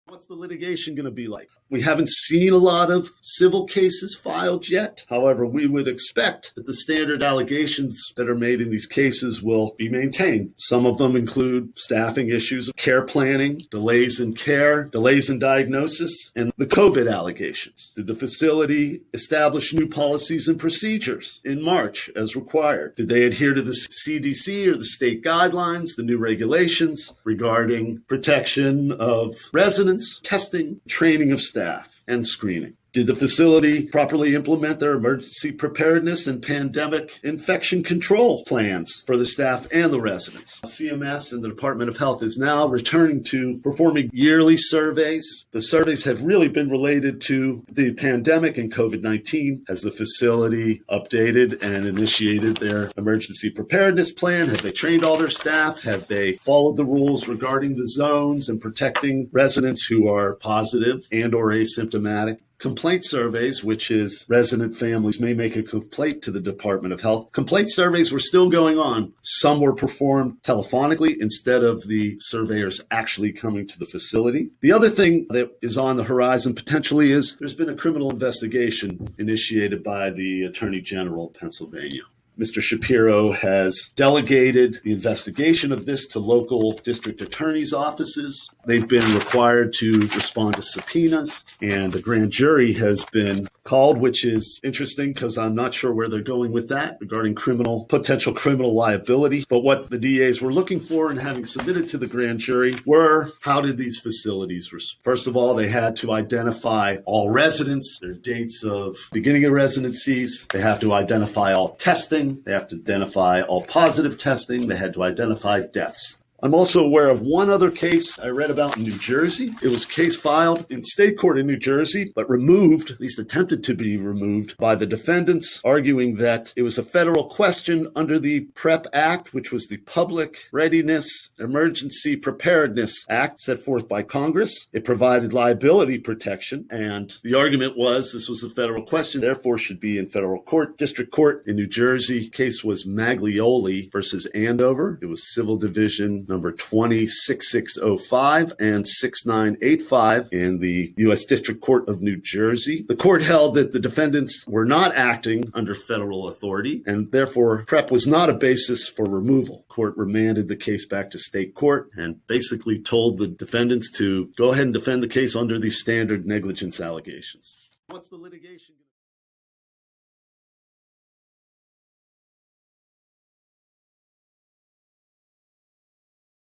What's the litigation going to be like? We haven't seen a lot of civil cases filed yet. However, we would expect that the standard allegations that are made in these cases will be maintained. Some of them include staffing issues, care planning, delays in care, delays in diagnosis, and the COVID allegations. Did the facility establish new policies and procedures in March as required? Did they adhere to the CDC or the state guidelines, the new regulations regarding protection of residents, testing, training of staff, and screening? Did the facility properly implement their emergency preparedness and pandemic infection control plans for the staff and the residents? CMS and the Department of Health is now returning to performing yearly surveys. The surveys have really been related to the pandemic and COVID-19. Has the facility updated and initiated their emergency preparedness plan? Have they trained all their staff? Have they followed the rules regarding the zones and protecting residents who are positive and or asymptomatic? Complaint surveys, which is resident families may make a complaint to the Department of Health. Complaint surveys were still going on. Some were performed telephonically instead of the surveyors actually coming to the facility. The other thing that is on the horizon potentially is there's been a criminal investigation initiated by the Attorney General of Pennsylvania. Mr. Shapiro has delegated the investigation of this to local district attorneys' offices. They've been required to respond to subpoenas, and the grand jury has been called, which is interesting because I'm not sure where they're going with that regarding potential criminal liability. But what the DAs were looking for and having submitted to the grand jury were, how did these facilities respond? First of all, they had to identify all residents, their dates of beginning of residencies. They have to identify all testing. They have to identify all positive testing. They had to identify deaths. I'm also aware of one other case I read about in New Jersey. It was a case filed in state court in New Jersey, but removed, at least attempted to be removed, by the defendants, arguing that it was a federal question under the PrEP Act, which was the Public Readiness Emergency Preparedness Act set forth by Congress. It provided liability protection, and the argument was this was a federal question, therefore should be in federal court. District Court in New Jersey, case was Maglioli versus Andover. It was Civil Division number 206605 and 6985 in the U.S. District Court of New Jersey. The court held that the defendants were not acting under federal authority, and therefore PrEP was not a basis for removal. Court remanded the case back to state court and basically told the defendants to go ahead and defend the case under these standard negligence allegations. What's the litigation?